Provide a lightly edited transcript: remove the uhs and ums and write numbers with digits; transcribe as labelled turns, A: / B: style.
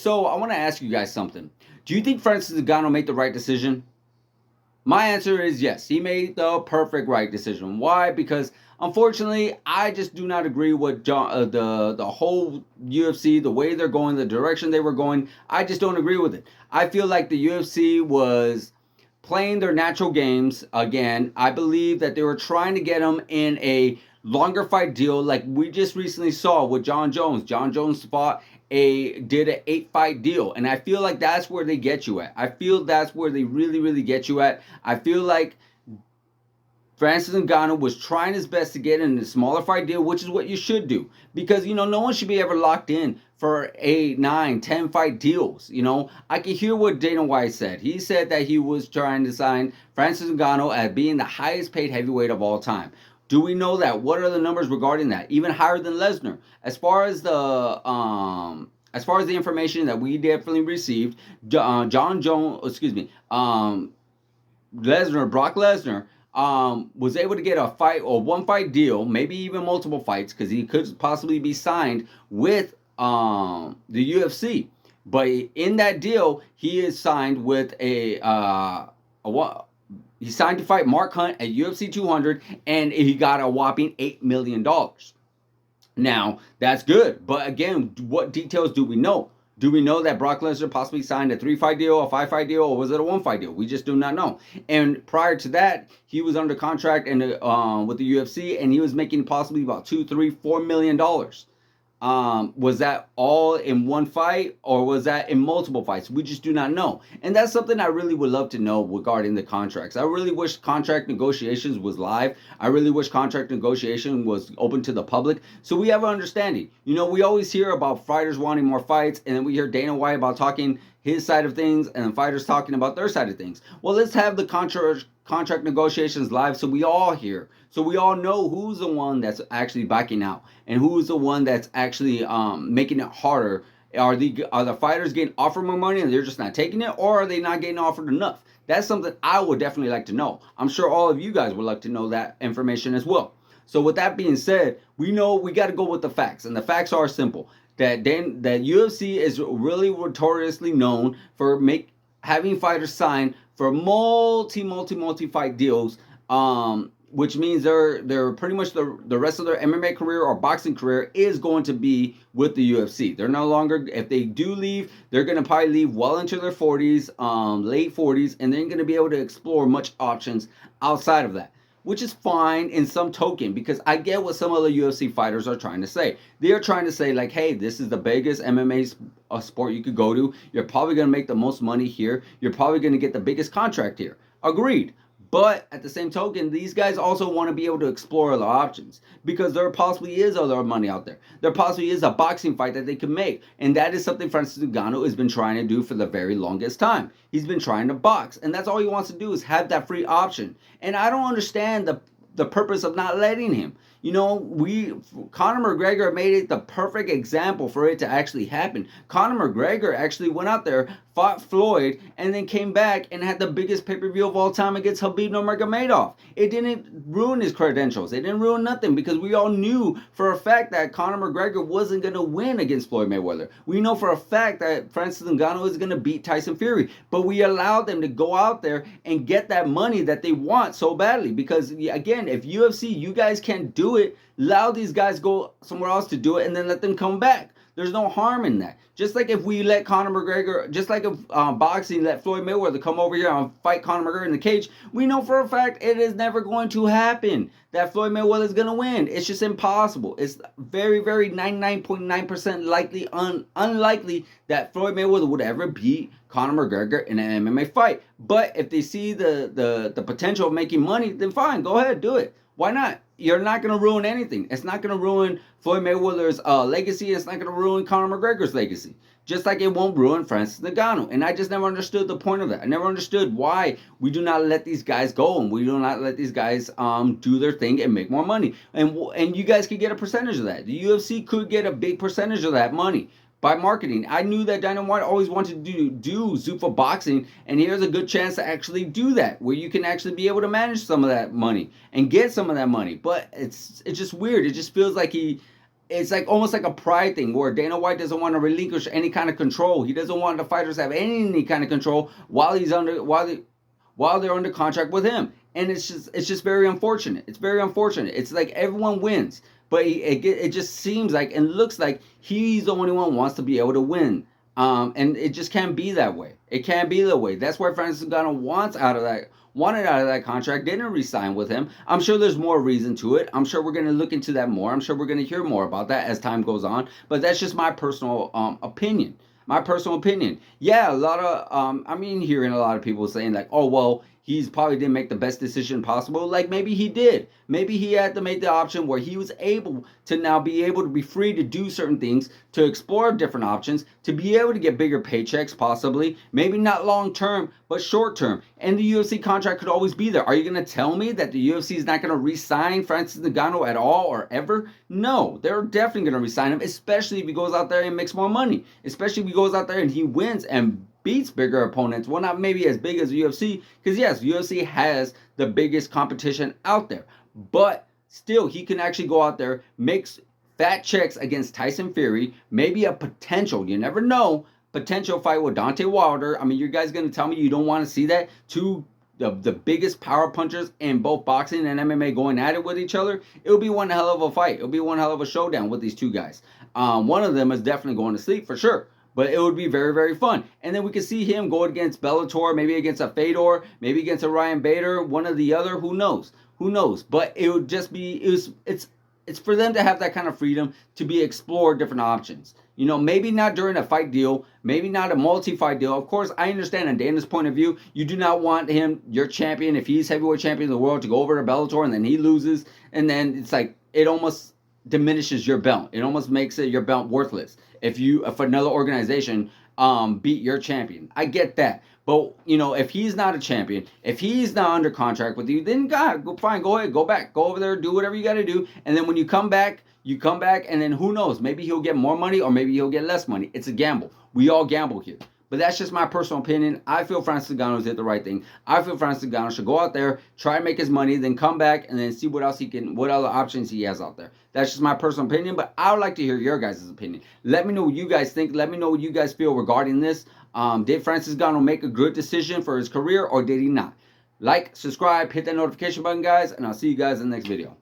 A: So I want to ask you guys something. Do you think Francis Ngannou made the right decision? My answer is yes. He made the perfect right decision. Why? Because unfortunately, I just do not agree with the whole UFC, the way they're going, the direction they were going. I just don't agree with it. I feel like the UFC was playing their natural games again. I believe that they were trying to get him in a longer fight deal, like we just recently saw with John Jones. John Jones fought did an 8 fight deal, and I feel like that's where they get you at. I feel that's where they really get you at. I feel like Francis Ngannou was trying his best to get in a smaller fight deal, which is what you should do. Because, no one should be ever locked in for 8, 9, 10 fight deals. I can hear what Dana White said. He said that he was trying to sign Francis Ngannou as being the highest paid heavyweight of all time. Do we know that? What are the numbers regarding that? Even higher than Lesnar. As far as the information that we definitely received, John Jones, excuse me, Brock Lesnar, was able to get a fight or 1 fight deal, maybe even multiple fights, because he could possibly be signed with the UFC. But in that deal, he is signed with he signed to fight Mark Hunt at UFC 200, and he got a whopping $8 million. Now, that's good. But again, what details do we know? Do we know that Brock Lesnar possibly signed a 3 fight deal, a 5 fight deal, or was it a 1 fight deal? We just do not know. And prior to that, he was under contract and with the UFC, and he was making possibly about $2, $3, $4 million. Was that all in 1 fight, or was that in multiple fights? We just do not know. And that's something I really would love to know regarding the contracts. I really wish contract negotiations was live. I really wish contract negotiation was open to the public, so we have an understanding. We always hear about fighters wanting more fights, and then we hear Dana White about talking his side of things and the fighters talking about their side of things. Well, let's have the contract negotiations live so we all hear. So we all know who's the one that's actually backing out and who's the one that's actually making it harder. Are the fighters getting offered more money and they're just not taking it, or are they not getting offered enough? That's something I would definitely like to know. I'm sure all of you guys would like to know that information as well. So with that being said, we know we got to go with the facts, and the facts are simple. That UFC is really notoriously known for having fighters sign for multi fight deals, which means they're pretty much the rest of their MMA career or boxing career is going to be with the UFC. They're no longer, if they do leave, they're going to probably leave well into their 40s, late 40s, and they're going to be able to explore much options outside of that, which is fine in some token, because I get what some of the UFC fighters are trying to say. They are trying to say, like, hey, this is the biggest MMA sport you could go to. You're probably going to make the most money here. You're probably going to get the biggest contract here. Agreed. But at the same token, these guys also want to be able to explore other options, because there possibly is other money out there. There possibly is a boxing fight that they can make. And that is something Francis Ngannou has been trying to do for the very longest time. He's been trying to box. And that's all he wants to do, is have that free option. And I don't understand the purpose of not letting him. Conor McGregor made it the perfect example for it to actually happen. Conor McGregor actually went out there, fought Floyd, and then came back and had the biggest pay-per-view of all time against Khabib Nurmagomedov. It didn't ruin his credentials. It didn't ruin nothing, because we all knew for a fact that Conor McGregor wasn't going to win against Floyd Mayweather. We know for a fact that Francis Ngannou is going to beat Tyson Fury, but we allowed them to go out there and get that money that they want so badly, because, again, if UFC, you guys can't do it, allow these guys go somewhere else to do it, and then let them come back. There's no harm in that. Just like if we let Conor McGregor, just like if boxing let Floyd Mayweather come over here and fight Conor McGregor in the cage, we know for a fact it is never going to happen that Floyd Mayweather is going to win. It's just impossible. It's very, very 99.9% likely, unlikely that Floyd Mayweather would ever beat Conor McGregor in an MMA fight. But if they see the potential of making money, then fine, go ahead, do it. Why not? You're not going to ruin anything. It's not going to ruin Floyd Mayweather's legacy. It's not going to ruin Conor McGregor's legacy. Just like it won't ruin Francis Ngannou. And I just never understood the point of that. I never understood why we do not let these guys go, and we do not let these guys do their thing and make more money. And you guys could get a percentage of that. The UFC could get a big percentage of that money by marketing. I knew that Dana White always wanted to do Zuffa boxing, and here's a good chance to actually do that, where you can actually be able to manage some of that money and get some of that money. But it's just weird. It just feels like it's like almost like a pride thing where Dana White doesn't want to relinquish any kind of control. He doesn't want the fighters to have any kind of control while they're under contract with him. And it's just very unfortunate. It's very unfortunate. It's like everyone wins, but it just seems like and looks like he's the only one who wants to be able to win. And it just can't be that way. It can't be that way. That's why Francis Ngannou wanted out of that contract, didn't resign with him. I'm sure there's more reason to it. I'm sure we're going to look into that more. I'm sure we're going to hear more about that as time goes on. But that's just my personal opinion. My personal opinion. Yeah, a lot of, hearing a lot of people saying like, oh, well, he's probably didn't make the best decision possible. Like maybe he did. Maybe he had to make the option where he was able to now be able to be free to do certain things, to explore different options, to be able to get bigger paychecks possibly. Maybe not long term, but short term. And the UFC contract could always be there. Are you going to tell me that the UFC is not going to re-sign Francis Ngannou at all or ever? No, they're definitely going to re-sign him, especially if he goes out there and makes more money. Especially if he goes out there and he wins and beats bigger opponents. Well, not maybe as big as UFC, because yes, UFC has the biggest competition out there. But still, he can actually go out there, makes fat checks against Tyson Fury, maybe a potential, you never know, potential fight with Deontay Wilder. I mean, you guys going to tell me you don't want to see that? Two the biggest power punchers in both boxing and MMA going at it with each other. It would be one hell of a fight. It would be one hell of a showdown with these two guys. One of them is definitely going to sleep for sure. But it would be very, very fun. And then we could see him go against Bellator, maybe against a Fedor, maybe against a Ryan Bader, one or the other. Who knows? Who knows? But it would just be, it's for them to have that kind of freedom to be explore different options. You know, maybe not during a fight deal, maybe not a multi-fight deal. Of course, I understand in Dana's point of view, you do not want him, your champion, if he's heavyweight champion of the world, to go over to Bellator and then he loses. And then it's like, it almost diminishes your belt. It almost makes it your belt worthless if another organization beat your champion. I get that. But, you know, if he's not a champion, if he's not under contract with you, then God, fine, go ahead, go back. Go over there, do whatever you got to do. And then when you come back, and then who knows? Maybe he'll get more money or maybe he'll get less money. It's a gamble. We all gamble here. But that's just my personal opinion. I feel Francis Ngannou did the right thing. I feel Francis Ngannou should go out there, try and make his money, then come back and then see what other options he has out there. That's just my personal opinion, but I would like to hear your guys' opinion. Let me know what you guys think. Let me know what you guys feel regarding this. Did Francis Ngannou make a good decision for his career or did he not? Like, subscribe, hit that notification button, guys, and I'll see you guys in the next video.